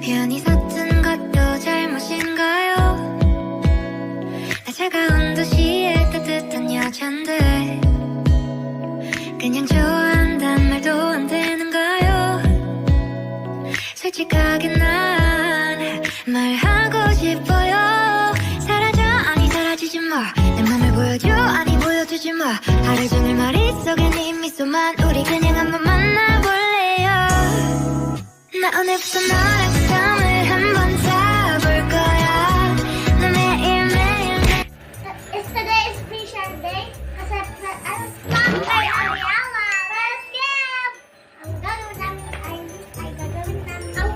편히 섰은 것도 잘못인가요? 나 차가운 도시의 따뜻한 여잔데 그냥 좋아한단 말도 안 되는가요? 솔직하게 난 말하고 싶어요. 사라져 아니 사라지지 마. 내 맘을 보여줘 아니 보여주지 마. 하루 종일 머릿속에 네 미소만. 우리 그냥 한번 만나볼래요. 나 오늘부터 너랑 썸을 한번 타볼 거야. 나 매일매일 Is today a special day? Kasi I'm come kay Ariella. Let's go! Ang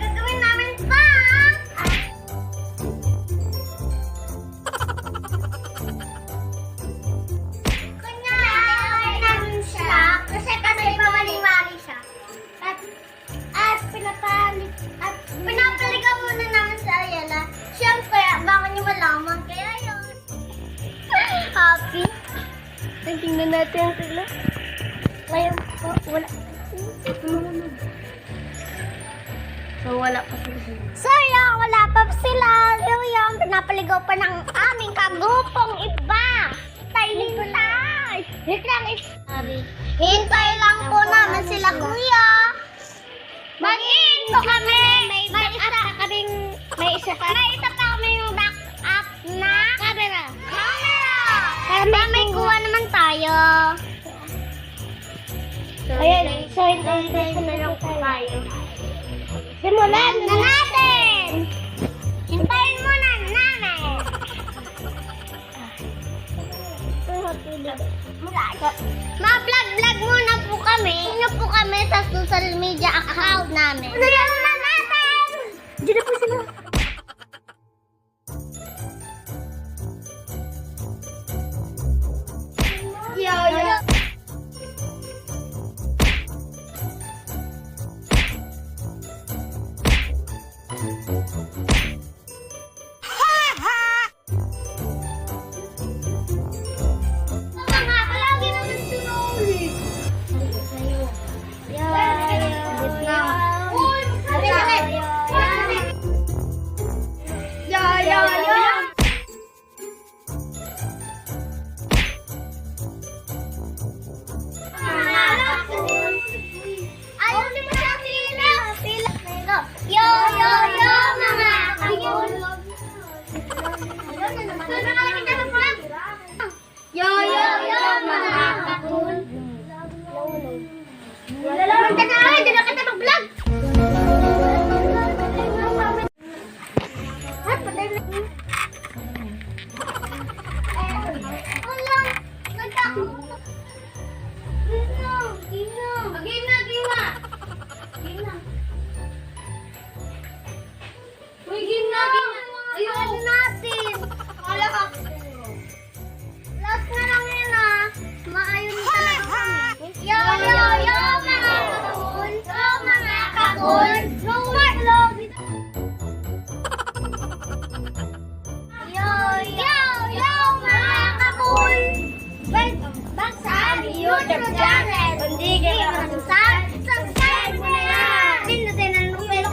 gagawin namin pa! Kunyari, namin siya. Kasi pamali-mali siya. At pinapaligaw muna namin sa Ariella. Siyempre, baka niyo malaman. Kaya yun. Happy. Tingnan natin sila. Ngayon po, wala. So, wala pa sila. So, yung wala pa sila. Yung pinapaligaw pa ng aming kagupong iba. Hintay. Hintay lang po namin sila, kuya. Mag-in po kami. May isa pa kami yung back up na camera. Para may kuha naman tayo. Ayan, so hintay ko na lang tayo. Simulan na natin! Hintayin muna namin! Ma-vlog muna po kami. Sino po kami sa social media account namin. Simulan na natin! Diyan na po sila. Yo. YouTube channel. Kundi kayo subscribe mo na yan. Pindutin ang bell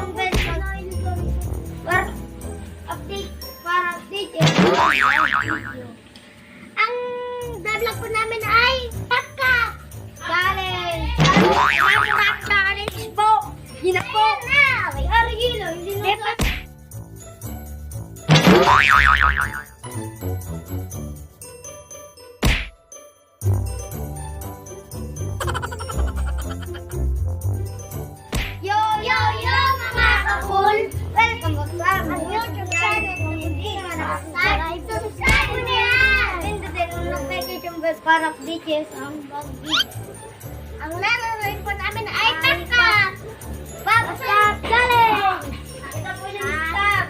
para update ang vlog po namin ay Podcast Challenge. Podcast Challenge po. Hina po. May arigilo. Hindi na Yo, mga kakul! Welcome back sa aking YouTube channel. Kung hindi ka nakasubscribe, subscribe mo na yan! Pindutin ang notification bell para updates ang vlog video. Ang lalawin po namin ay Podcast Challenge! Ito po yung stop!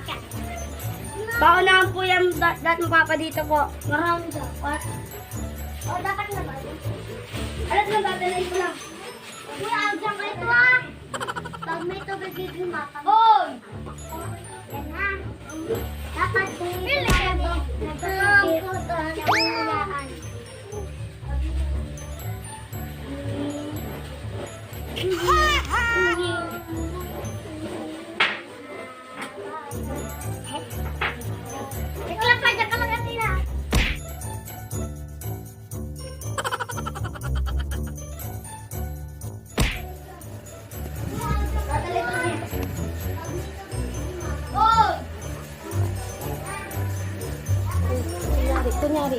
Paunahan po yan, dat mo papa dito po. Marami dapat. O, dapat na ba? Alat na dadalhin ko lang. Kuya, agyan ka ito ah! Pag may tubig dito yung mata. Oy! Yan na. Dapat dito nagpapagkitaan.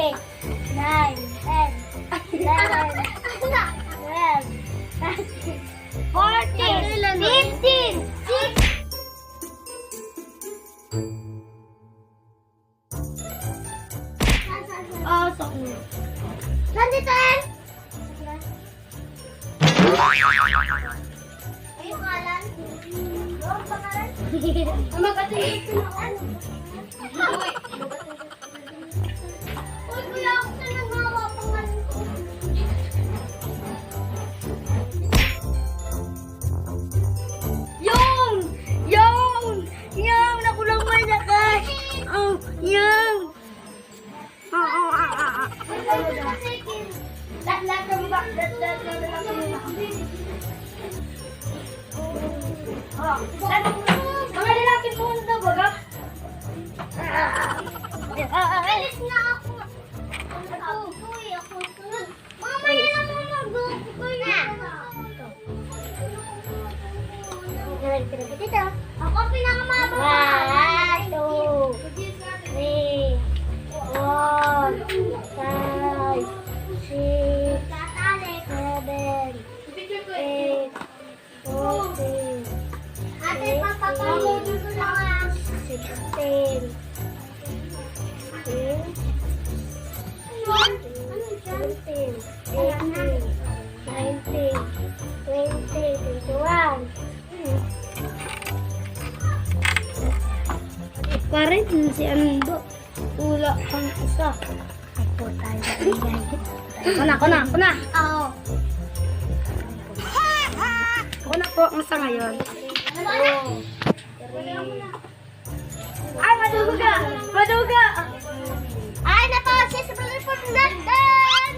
8, 9, 10, 11, 12, 13, 14, 15, 16. Nandito yan! Ayun ngalan? Doon pangalan? Magkatulog ko naman. Uy, kuya ako sa nangawa pangalan ko. Yung! Nakulang may nakas! Yung! Mga lalaki po na baga? Alis na ako. Ako sunod. Mamaya na mo mag-gusto dito. Ako pinakamababa. 1, 2, 3, 4, 5, 6, 7, 8, 14, Ate, papapalo dito lang 16, 17, 18, 19, 20, 21. Parin si Ando. Wala kang isa. Ako tayo. Ako na. Oo. Ako na po ang sa ngayon. Ay, maduga! Ay, napakasis sa report natin!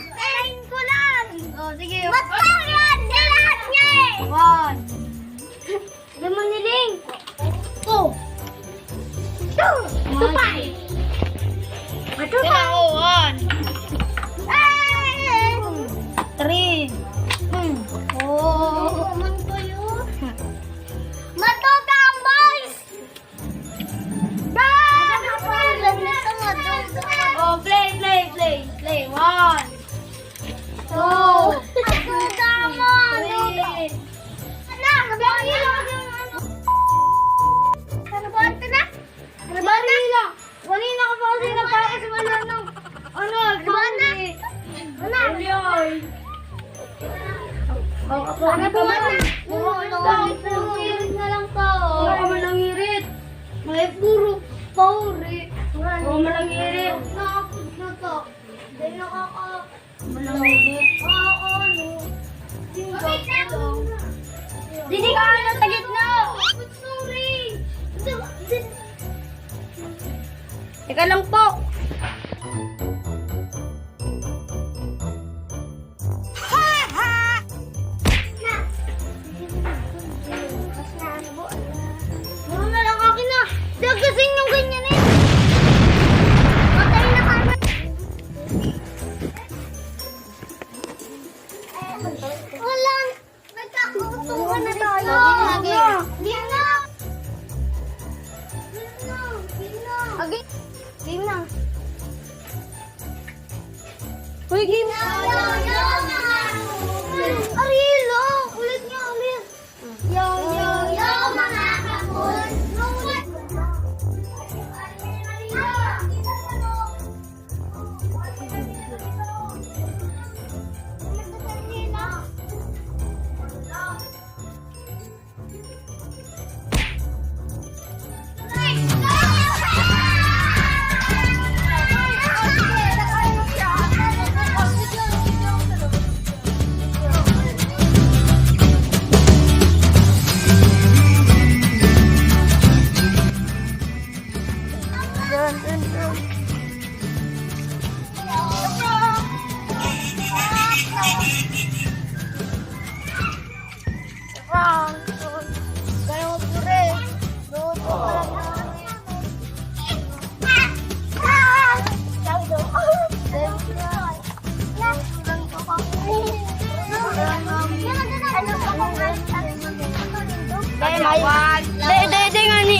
Tarayin ko lang! Sige. Matangyan! Lahat niya eh! 1. Hindi mo niling. 2. 2. 2. 3. Oh, man kayo. Matuga ang boys! Oh, play. 1. 2. Matuga mo! 3. Anak, nabangin lang yung ano. Nabangin na? Nabangin lang. Kanina ka pa kasi nagpakas wala ng ano, Nabangin na? Anak. Ano ba man? Nangirit na lang to. Baka malangirit. May puro pauri. Oo, malangirit. Nakapod na to. Hindi nakaka... Malangirit. Oo, ano. Didi ka ano sa gitna. Sorry. Teka lang po. Mura na lang akin na. Dagasing yung ganyan eh. Patay na kami. Wala. Nagkakutuhan na tayo. Game na. Game na. Uy, game na. Arilo. Ulit niya, ulit. Yo, mga kapon. Dede nga ni.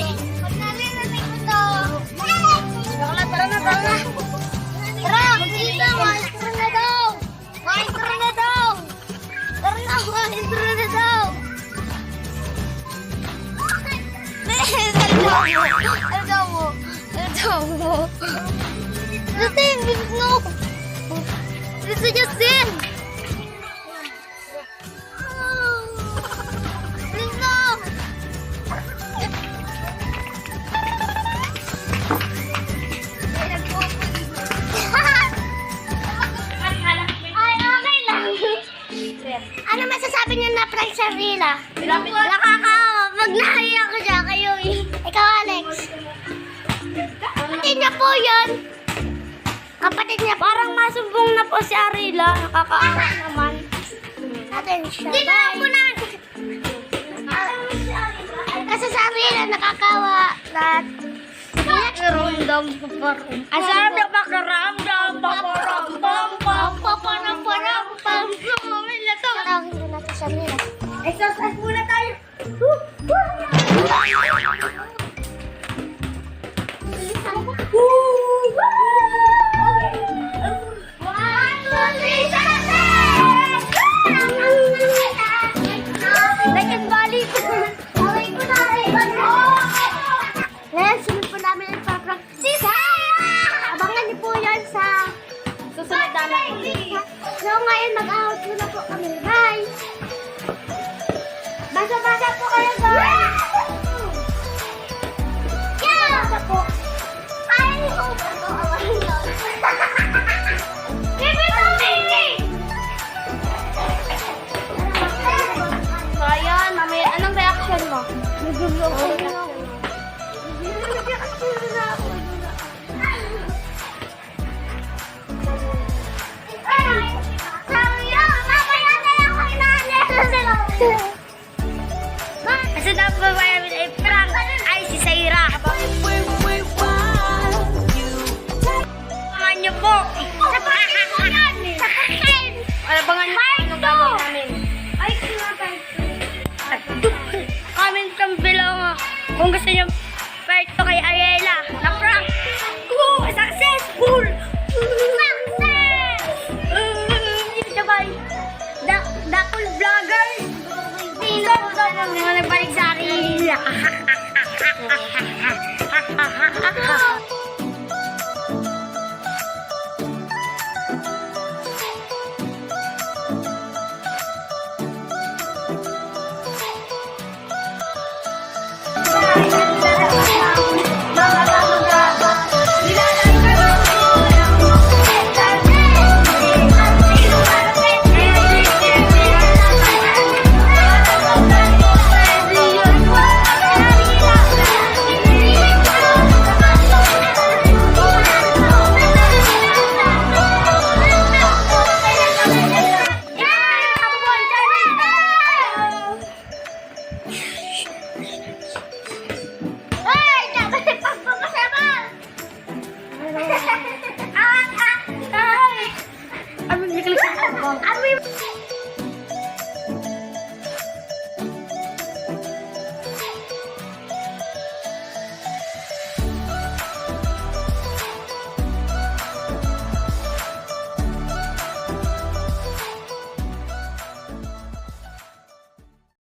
Tara na. Tara, dito, maestro na daw. Maestro na daw. Tara na, maestro na daw. Justin, no. Gusto Justin. Please no. Ay, okay lang. Ano masasabi niyo na prank sa Rila? Nakakawa. Pag nahiya ko siya, kayo eh. Ikaw, Alex. Kapatid niya po yun. Kapatid niya. Parang masumbong na po si Arila. Nakakaawa naman. Natin siya. Hindi na ako na. Kasi sa Rila, nakakawa. Lahat. Ramdam ko parang. Ang sarap na pakiramdam. Pam. Tawagin mo natin sa Rila. Exercise muna tayo. Second balik. Ngayon, sunod po namin ang papractice. Abangan niyo po yan sa Susunod namin. So ngayon, mag-out muna po kami. Bye! Basa-basa po kayo, guys! Yeah! Basa po. Ay, oh, ito, awarin yun. Give it to me! So, ayan. Mamaya, anong reaction mo? Kasi dapat ba ay prank ay si Saira. Abangan niyo po. Abangan niyo po ang gagawin namin. Comment kang below kung gusto niyo part to kay Ariela na prank. Successful! Success! Sabay. Dakol vloggers. Sino po naman nagbalik sa Ariela? Abi